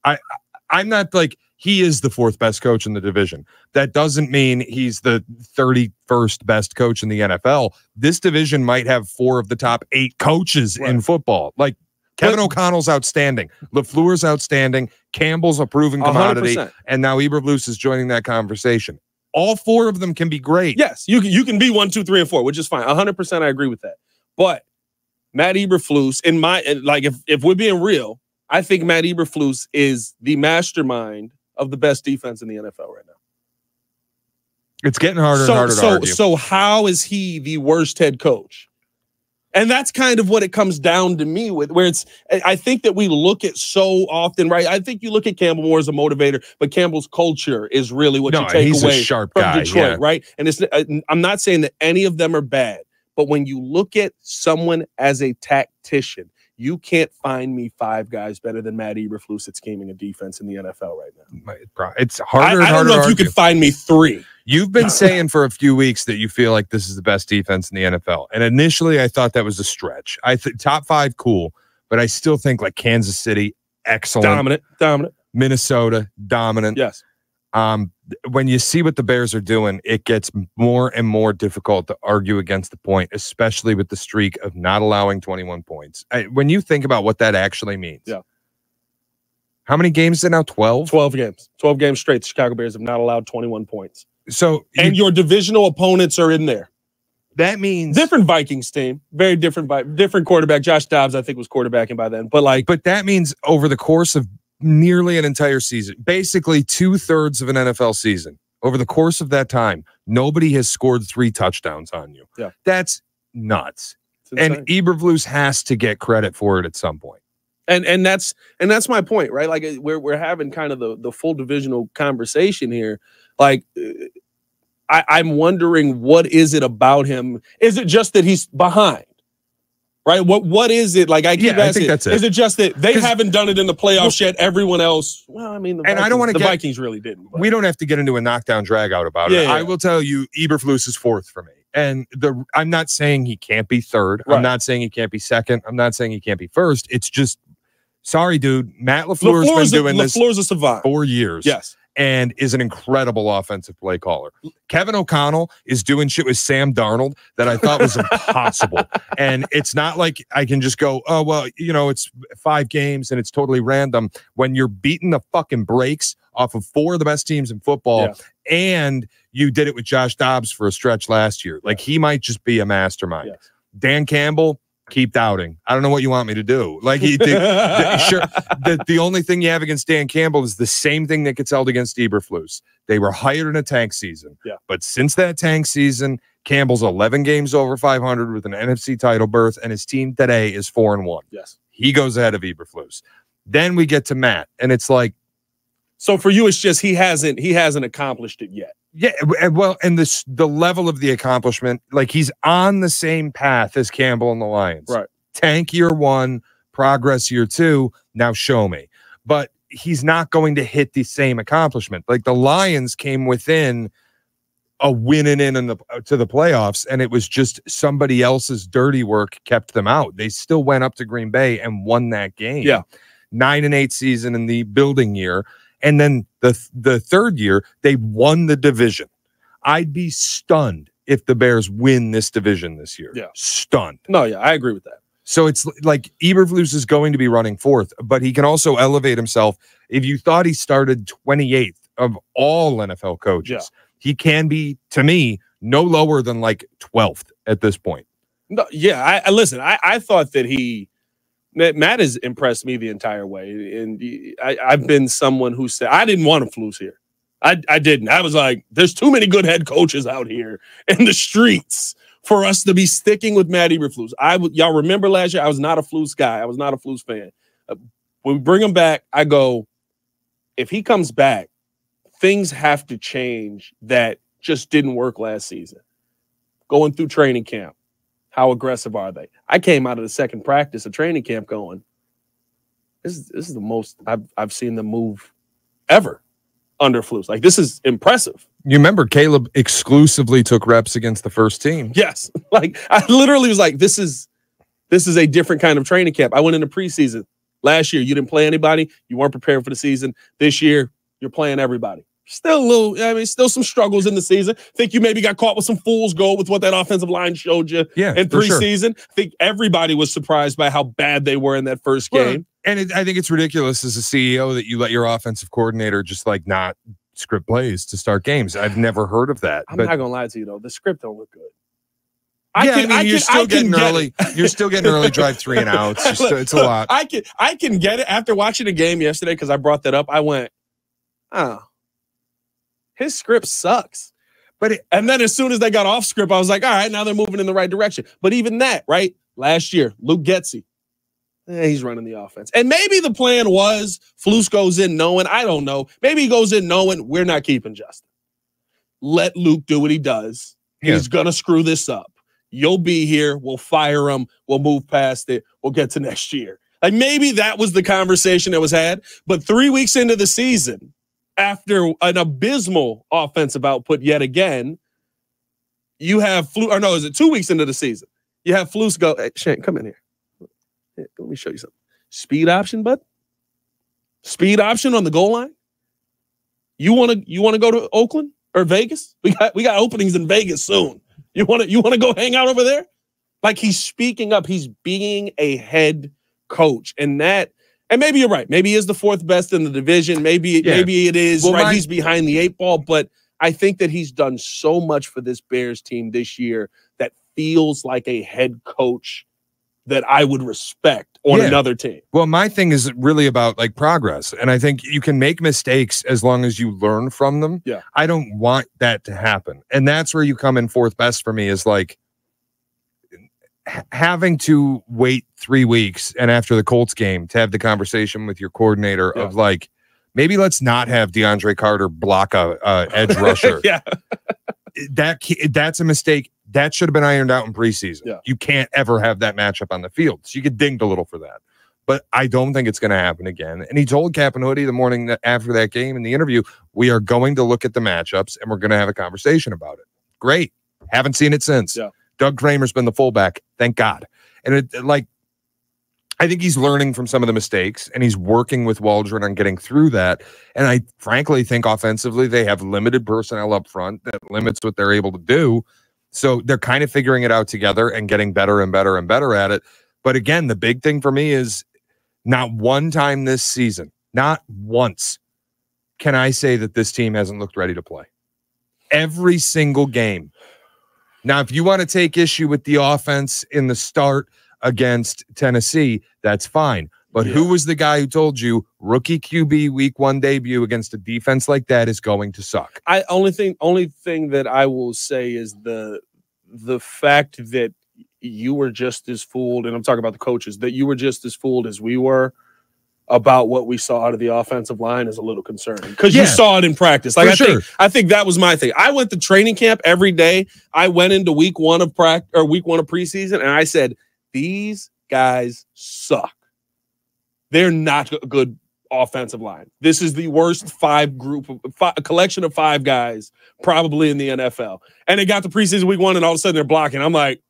I'm not like he is the 4th best coach in the division. That doesn't mean he's the 31st best coach in the NFL. This division might have 4 of the top 8 coaches in football. Like Kevin O'Connell's outstanding. LaFleur's outstanding. Campbell's a proven commodity. 100%. And now Eberflus is joining that conversation. All 4 of them can be great. Yes, you can be 1, 2, 3, and 4, which is fine. 100% I agree with that. But Matt Eberflus, if we're being real, I think Matt Eberflus is the mastermind of the best defense in the NFL right now. It's getting harder and harder to argue. So how is he the worst head coach? And that's kind of what it comes down to me with, where it's, I think that we look at so often, right? I think you look at Campbell more as a motivator, but Campbell's culture is really what you take away from Detroit, right? And it's, I'm not saying that any of them are bad, but when you look at someone as a tactician, you can't find me 5 guys better than Matt Eberflus at scheming a defense in the NFL right now. It's harder and harder. I don't know if you could find me 3. You've been saying for a few weeks that you feel like this is the best defense in the NFL. And initially, I thought that was a stretch. Top 5, cool. But I still think like Kansas City, excellent. Dominant. Minnesota, dominant. Yes. When you see what the Bears are doing, it gets more and more difficult to argue against the point, especially with the streak of not allowing 21 points. When you think about what that actually means. Yeah. How many games is it now? 12? 12 games. 12 games straight. The Chicago Bears have not allowed 21 points. So and your divisional opponents are in there. That means different Vikings team, very different quarterback. Josh Dobbs, I think, was quarterbacking by then. But that means over the course of nearly an entire season, basically 2/3 of an NFL season, over the course of that time, nobody has scored 3 touchdowns on you. Yeah, that's nuts. And Eberflus has to get credit for it at some point. And that's my point, right? Like we're having kind of the full divisional conversation here. Like I'm wondering, what is it about him? Is it just that he's behind? Right? What is it? Like I keep asking, I think that's it. Is it just that they haven't done it in the playoffs yet? Everyone else, well, I mean, the Vikings really didn't. But. We don't have to get into a knockdown drag out about it. I will tell you, Eberflus is 4th for me. And I'm not saying he can't be 3rd. Right. I'm not saying he can't be 2nd. I'm not saying he can't be 1st. It's just, sorry, dude. Matt LaFleur's been doing this LaFleur's a savant. 4 years. Yes. And is an incredible offensive play caller. Kevin O'Connell is doing shit with Sam Darnold that I thought was impossible. And it's not like I can just go, oh, well, it's 5 games and it's totally random. When you're beating the fucking brakes off of 4 of the best teams in football, and you did it with Josh Dobbs for a stretch last year. Like, he might just be a mastermind. Yes. Dan Campbell, keep doubting. I don't know what you want me to do. Like, the only thing you have against Dan Campbell is the same thing that gets held against Eberflus. They were hired in a tank season. Yeah. But since that tank season, Campbell's 11 games over 500 with an NFC title berth, and his team today is 4-1. Yes. He goes ahead of Eberflus. Then we get to Matt, and it's like, so for you, it's just he hasn't accomplished it yet. Yeah, well, and the level of the accomplishment, like he's on the same path as Campbell and the Lions. Right. Tank year 1, progress year 2, now show me. But he's not going to hit the same accomplishment. Like the Lions came within a winning in to the playoffs, and it was just somebody else's dirty work kept them out. They still went up to Green Bay and won that game. Yeah. 9-8 season in the building year. And then the third year, they won the division. I'd be stunned if the Bears win this division this year. Yeah. Stunned. No, yeah, I agree with that. So it's like Eberflus is going to be running fourth, but he can also elevate himself. If you thought he started 28th of all NFL coaches, he can be, to me, no lower than like 12th at this point. No, yeah, listen, I thought that Matt has impressed me the entire way. And I've been someone who said, I didn't want a Flus here. I didn't. I was like, there's too many good head coaches out here in the streets for us to be sticking with Matt Eberflus. Y'all remember last year, I was not a Flus guy. I was not a Flus fan. When we bring him back, I go, if he comes back, things have to change that just didn't work last season. Going through training camp, how aggressive are they? I came out of the second practice of training camp going, this is the most I've seen them move ever under Flus. Like, this is impressive. You remember Caleb exclusively took reps against the first team. Yes. Like, I literally was like, this is a different kind of training camp. I went into preseason last year. You didn't play anybody. You weren't prepared for the season. This year, you're playing everybody. Still some struggles in the season. Think you maybe got caught with some fool's gold with what that offensive line showed you in preseason. Sure. I think everybody was surprised by how bad they were in that first game. And I think it's ridiculous as a CEO that you let your offensive coordinator just like not script plays to start games. I've never heard of that. I'm not gonna lie to you though, the script don't look good. You're still getting early. You're still getting early drive 3 and outs. It's a lot. I can get it after watching a game yesterday because I brought that up. I went, oh. His script sucks. And then as soon as they got off script, I was like, all right, now they're moving in the right direction. But even that, right? Last year, Luke Getsy, he's running the offense. And maybe the plan was Flus goes in knowing, I don't know. Maybe he goes in knowing we're not keeping Justin. Let Luke do what he does. Yeah. He's going to screw this up. You'll be here. We'll fire him. We'll move past it. We'll get to next year. Like, maybe that was the conversation that was had. But 3 weeks into the season, after an abysmal offensive output yet again, you have Flus, or no, is it 2 weeks into the season? You have Flus go, hey, Shane, come in here. Let me show you something. Speed option, bud. Speed option on the goal line. You want to go to Oakland or Vegas? We got openings in Vegas soon. You want to go hang out over there? Like, he's speaking up. He's being a head coach, and maybe you're right. Maybe he is the fourth best in the division. Maybe it is right. He's behind the 8 ball, but I think that he's done so much for this Bears team this year that feels like a head coach that I would respect on another team. Well, my thing is really about like progress, and I think you can make mistakes as long as you learn from them. Yeah, I don't want that to happen, and that's where you come in fourth best for me. Is like having to wait 3 weeks and after the Colts game to have the conversation with your coordinator of like, maybe let's not have DeAndre Carter block a edge rusher. That's a mistake. That should have been ironed out in preseason. Yeah. You can't ever have that matchup on the field. So you get dinged a little for that. But I don't think it's going to happen again. And he told Cap and Hoodie the morning after that game in the interview, we are going to look at the matchups and we're going to have a conversation about it. Great. Haven't seen it since. Yeah. Doug Kramer's been the fullback. Thank God. And I think he's learning from some of the mistakes and he's working with Waldron on getting through that. And I frankly think offensively, they have limited personnel up front that limits what they're able to do. So they're kind of figuring it out together and getting better and better and better at it. But again, the big thing for me is not one time this season, not once, can I say that this team hasn't looked ready to play. Every single game. Now, if you want to take issue with the offense in the start against Tennessee, that's fine. But who was the guy who told you rookie QB week 1 debut against a defense like that is going to suck? Only thing that I will say is the fact that you were just as fooled, and I'm talking about the coaches, that you were just as fooled as we were about what we saw out of the offensive line is a little concerning because you saw it in practice. Like I think that was my thing. I went to training camp every day. I went into week 1 of practice or week 1 of preseason, and I said, these guys suck. They're not a good offensive line. This is the worst collection of 5 guys probably in the NFL. And they got to preseason week 1, and all of a sudden they're blocking. I'm like,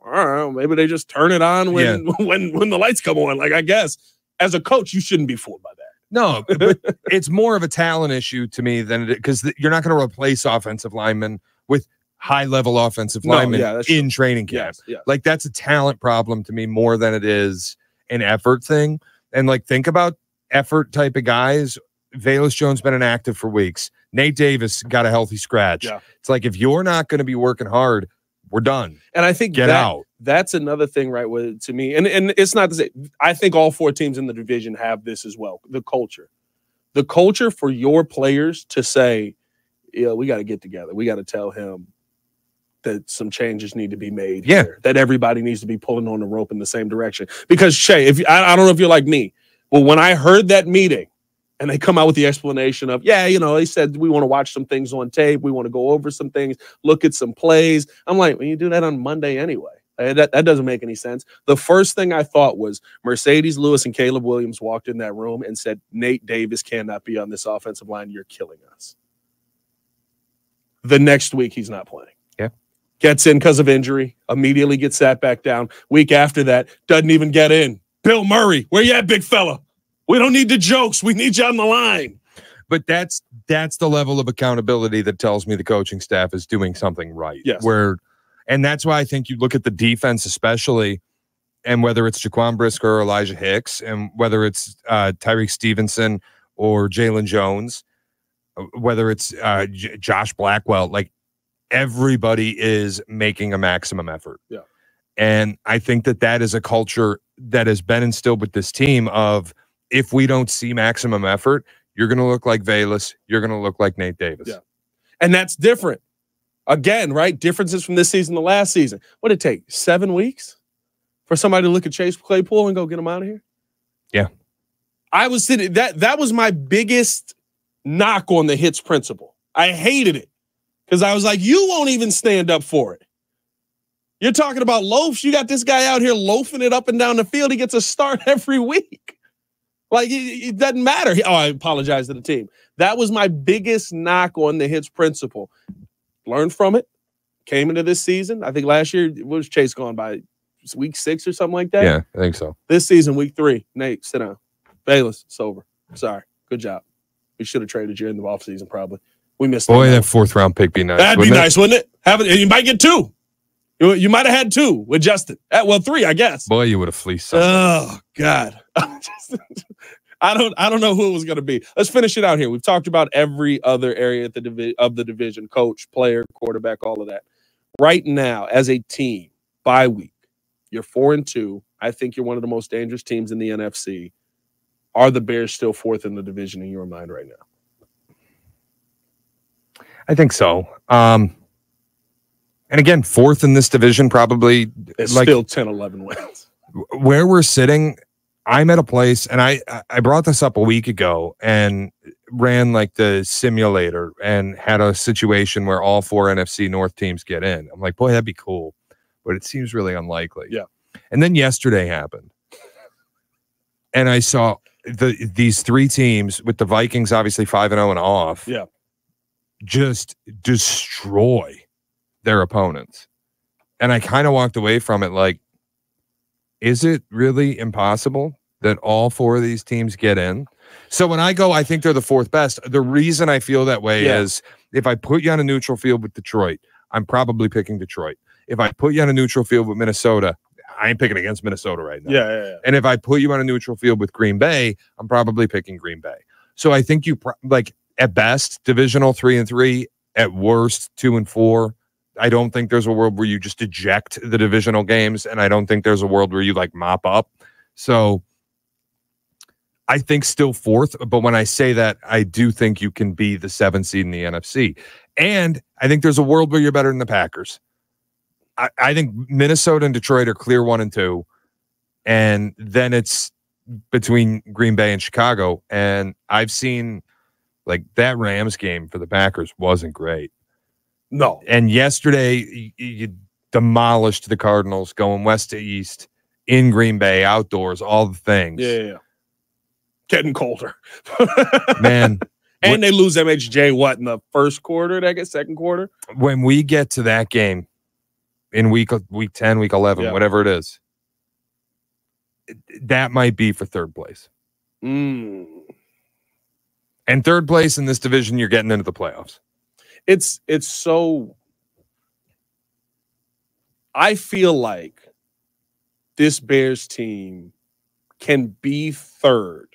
all right, maybe they just turn it on when the lights come on. Like, I guess. as a coach, you shouldn't be fooled by that. No, but it's more of a talent issue to me than it, because you're not going to replace offensive linemen with high-level offensive linemen in training camp. Yes. Like, that's a talent problem to me more than it is an effort thing. And, like, think about effort type of guys. Velus Jones been inactive for weeks. Nate Davis got a healthy scratch. Yeah. It's like, if you're not going to be working hard, we're done. And I think get out. That's another thing, right? To me, and it's not to say, I think all 4 teams in the division have this as well. The culture for your players to say, yeah, we got to get together. We got to tell him that some changes need to be made. Yeah. Here, that everybody needs to be pulling on the rope in the same direction. Because Shea, I don't know if you're like me, but when I heard that meeting, and they come out with the explanation of, they said we want to watch some things on tape. We want to go over some things, look at some plays. I'm like, well, you do that on Monday anyway. That doesn't make any sense. The first thing I thought was Mercedes Lewis and Caleb Williams walked in that room and said, Nate Davis cannot be on this offensive line. You're killing us. The next week, he's not playing. Yeah. Gets in because of injury, immediately gets sat back down. Week after that, doesn't even get in. Bill Murray, where you at, big fella? We don't need the jokes. We need you on the line. But that's the level of accountability that tells me the coaching staff is doing something right. Yes. And that's why I think you look at the defense especially, and whether it's Jaquan Brisker or Elijah Hicks, and whether it's Tyreek Stevenson or Jalen Jones, whether it's Josh Blackwell, like, everybody is making a maximum effort. Yeah. And I think that is a culture that has been instilled with this team of, if we don't see maximum effort, you're going to look like Velus. You're going to look like Nate Davis. Yeah. And that's different. Again, right? Differences from this season to last season. What did it take? 7 weeks for somebody to look at Chase Claypool and go get him out of here? Yeah. I was sitting, that was my biggest knock on the hits principle. I hated it because I was like, you won't even stand up for it. You're talking about loafs. You got this guy out here loafing it up and down the field. He gets a start every week. Like, it doesn't matter. I apologize to the team. That was my biggest knock on the hits principle. Learned from it. Came into this season. I think last year, was Chase gone by week 6 or something like that? Yeah, I think so. This season, week 3. Nate, sit down. Velus, it's over. Sorry. Good job. We should have traded you in the offseason, probably. We missed Boy, that 4th round pick be nice. That'd be nice, wouldn't it? You might get 2. You might have had 2 with Justin. 3, I guess. Boy, you would have fleeced something. Oh, God. I don't know who it was going to be. Let's finish it out here. We've talked about every other area of the division, coach, player, quarterback, all of that. Right now, as a team, bye week, you're 4-2. I think you're one of the most dangerous teams in the NFC. Are the Bears still 4th in the division in your mind right now? I think so. And again, 4th in this division, probably. It's still 10, 11 wins. Where we're sitting, I'm at a place, and I brought this up a week ago and ran like the simulator and had a situation where all 4 NFC North teams get in. I'm like, boy, that'd be cool, but it seems really unlikely. Yeah. And then yesterday happened, and I saw these 3 teams with the Vikings obviously 5-0 and off. Yeah. Just destroy their opponents, and I kind of walked away from it like, is it really impossible that all 4 of these teams get in? So when I go, I think they're the 4th best. The reason I feel that way is, if I put you on a neutral field with Detroit, I'm probably picking Detroit. If I put you on a neutral field with Minnesota, I ain't picking against Minnesota right now. Yeah. And if I put you on a neutral field with Green Bay, I'm probably picking Green Bay. So I think you like, at best, divisional 3-3, at worst 2-4. I don't think there's a world where you just eject the divisional games, and I don't think there's a world where you like mop up. So I think still 4th, but when I say that, I do think you can be the 7th seed in the NFC. And I think there's a world where you're better than the Packers. I think Minnesota and Detroit are clear 1 and 2, and then it's between Green Bay and Chicago. And I've seen, like, that Rams game for the Packers wasn't great. No. And yesterday, you demolished the Cardinals, going west to east, in Green Bay, outdoors, all the things. Yeah. Getting colder. Man. And they lose MHJ, in the first quarter, I guess, second quarter? When we get to that game in week 10, week 11, whatever it is, that might be for 3rd place. Mm. And third place in this division, you're getting into the playoffs. It's so. I feel like this Bears team can be third.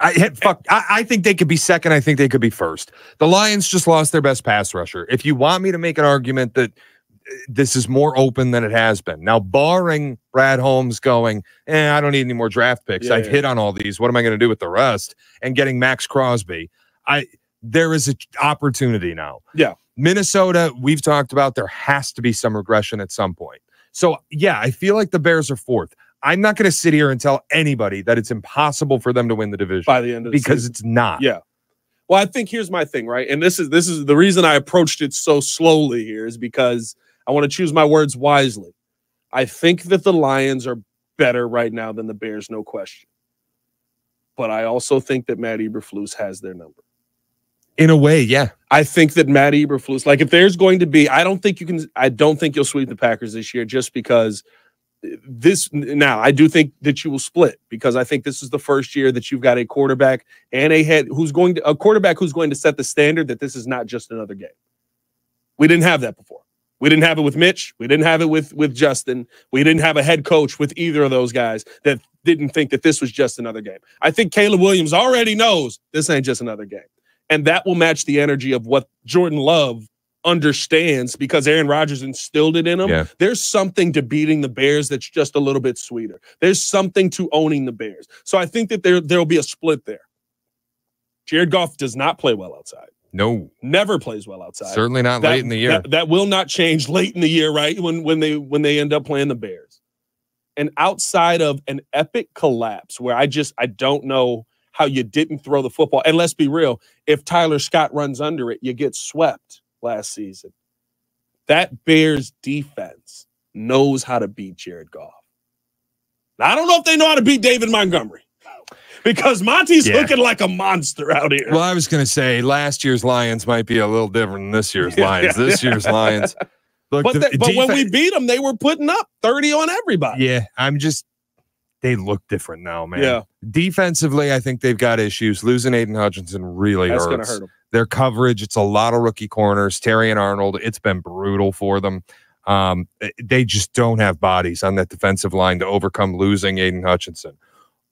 I think they could be second. I think they could be first. The Lions just lost their best pass rusher. If you want me to make an argument that this is more open than it has been. Now, barring Brad Holmes going, I don't need any more draft picks. I've hit on all these. What am I going to do with the rest? And getting Max Crosby. There is an opportunity now. Yeah. Minnesota, we've talked about, there has to be some regression at some point. So, yeah, I feel like the Bears are fourth. I'm not going to sit here and tell anybody that it's impossible for them to win the division by the end of the because season. It's not. Yeah. Well, I think here's my thing, right? And this is the reason I approached it so slowly here is because I want to choose my words wisely. I think that the Lions are better right now than the Bears, no question. But I also think that Matt Eberflus has their number. In a way, yeah. I think that Matt Eberflus, like if there's going to be, I don't think you'll sweep the Packers this year just because now I do think that you will split because I think this is the first year that you've got a quarterback and a quarterback who's going to set the standard that this is not just another game. We didn't have that before. We didn't have it with Mitch. We didn't have it with Justin. We didn't have a head coach with either of those guys that didn't think that this was just another game. I think Caleb Williams already knows this ain't just another game. And that will match the energy of what Jordan Love understands because Aaron Rodgers instilled it in him. Yeah. There's something to beating the Bears that's just a little bit sweeter. There's something to owning the Bears. So I think that there'll be a split there. Jared Goff does not play well outside. No. Never plays well outside. Certainly not late in the year. That will not change late in the year, right? When they end up playing the Bears. And outside of an epic collapse where I don't know how you didn't throw the football. And let's be real, if Tyler Scott runs under it, you get swept last season. That Bears defense knows how to beat Jared Goff. Now, I don't know if they know how to beat David Montgomery because Monty's looking like a monster out here. Well, I was going to say last year's Lions might be a little different than this year's Lions. This year's Lions. Look, but when we beat them, they were putting up 30 on everybody. Yeah, they look different now, man. Yeah. Defensively, I think they've got issues. Losing Aiden Hutchinson really hurts. That's going to hurt them. Their coverage, it's a lot of rookie corners. Terry and Arnold, it's been brutal for them. They just don't have bodies on that defensive line to overcome losing Aiden Hutchinson.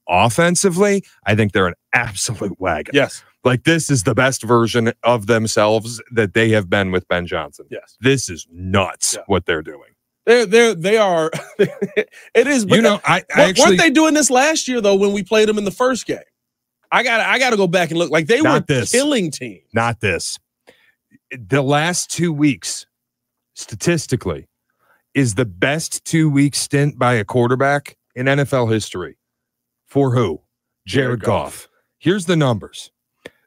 Offensively, I think they're an absolute wagon. Yes. Like this is the best version of themselves that they have been with Ben Johnson. Yes. This is nuts what they're doing. They are. It is. But weren't they doing this last year though when we played them in the first game? I got to go back and look. Like they were killing teams. Not this. The last 2 weeks, statistically, is the best 2-week stint by a quarterback in NFL history. For who? Jared Goff. Here's the numbers: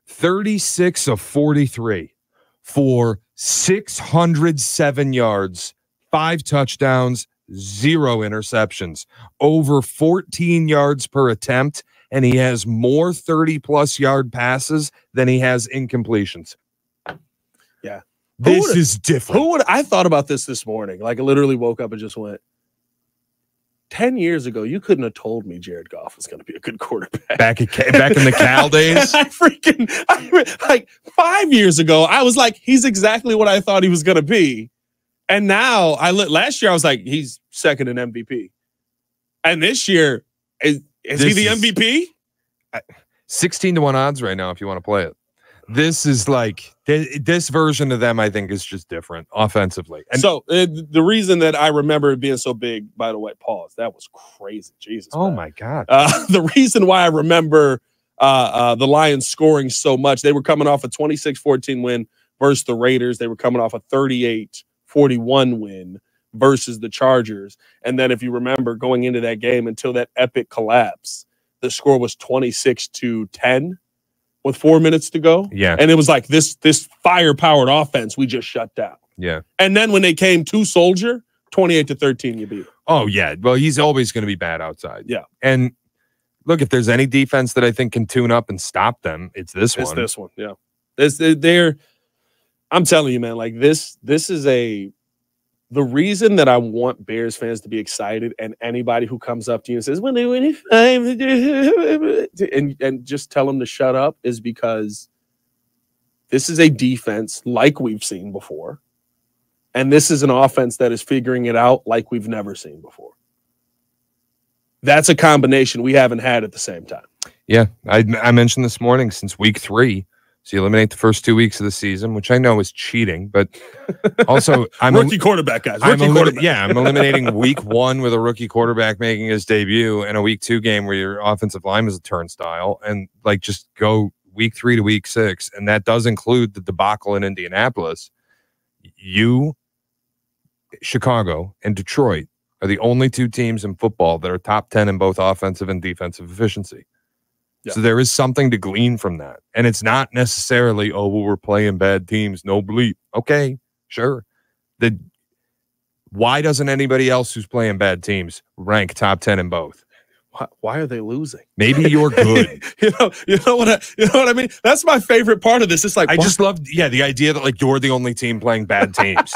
36 of 43 for 607 yards. 5 touchdowns, 0 interceptions, over 14 yards per attempt, and he has more 30-plus yard passes than he has incompletions. Yeah. This is different. I thought about this morning. Like I literally woke up and just went, 10 years ago, you couldn't have told me Jared Goff was going to be a good quarterback. Back in the Cal days? Like 5 years ago, I was like, he's exactly what I thought he was going to be. And now last year I was like, he's second in MVP. And this year, is he the MVP? 16-1 odds right now if you want to play it. This is like this version of them, I think, is just different offensively. And so the reason that I remember it being so big, by the way, pause. That was crazy. Jesus. Oh, man. my God. The reason why I remember the Lions scoring so much, they were coming off a 26-14 win versus the Raiders. They were coming off a 38-41 win versus the Chargers. And then if you remember going into that game until that epic collapse, the score was 26-10 with 4 minutes to go. Yeah. And it was like this fire-powered offense we just shut down. Yeah. And then when they came to Soldier, 28-13, you beat him. Oh, yeah. Well, he's always going to be bad outside. Yeah. And look, if there's any defense that I think can tune up and stop them, it's this one. It's this one, yeah. I'm telling you, man, like this is the reason that I want Bears fans to be excited, and anybody who comes up to you and says, "When they win it," and just tell them to shut up, is because this is a defense like we've seen before, and this is an offense that is figuring it out like we've never seen before. That's a combination we haven't had at the same time. Yeah, I mentioned this morning, since week 3, so you eliminate the first 2 weeks of the season, which I know is cheating, but also I'm rookie quarterback, guys. I'm eliminating week 1 with a rookie quarterback making his debut, and a week 2 game where your offensive line is a turnstile, and like just go week 3 to week 6, and that does include the debacle in Indianapolis. You, Chicago, and Detroit are the only 2 teams in football that are top 10 in both offensive and defensive efficiency. Yeah. So there is something to glean from that. And it's not necessarily, oh, well, we're playing bad teams, no bleep. Okay, sure. Why doesn't anybody else who's playing bad teams rank top 10 in both? Why are they losing? Maybe you're good. you know what I mean? That's my favorite part of this. It's like, I just love, the idea that like you're the only team playing bad teams.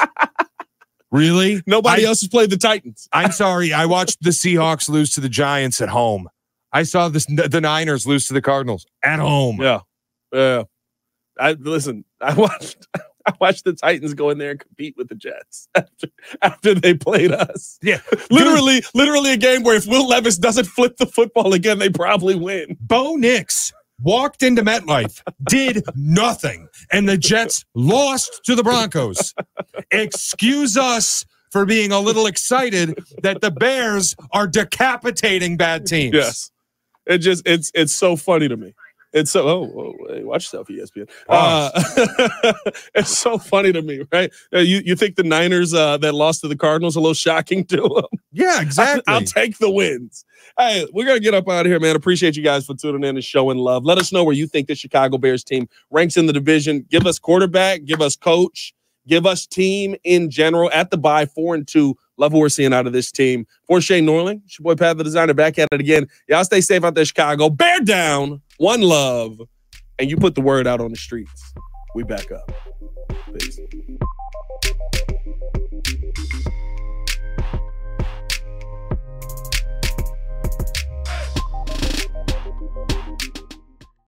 Really? Nobody else has played the Titans. I'm sorry. I watched the Seahawks lose to the Giants at home. I saw the Niners lose to the Cardinals at home. Yeah. I watched the Titans go in there and compete with the Jets after they played us. Yeah. Literally a game where if Will Levis doesn't flip the football again, they probably win. Bo Nix walked into MetLife, did nothing, and the Jets lost to the Broncos. Excuse us for being a little excited that the Bears are decapitating bad teams. Yes. It's so funny to me. It's so hey, watch yourself, ESPN. It's so funny to me, right? You think the Niners that lost to the Cardinals a little shocking to them? Yeah, exactly. I'll take the wins. Hey, we're gonna get up out of here, man. Appreciate you guys for tuning in and showing love. Let us know where you think the Chicago Bears team ranks in the division. Give us quarterback, give us coach, give us team in general. At the bye, 4-2. Love what we're seeing out of this team. For Shea Norling, it's your boy Pat the Designer, back at it again. Y'all stay safe out there, Chicago. Bear down, one love, and you put the word out on the streets. We back up. Peace.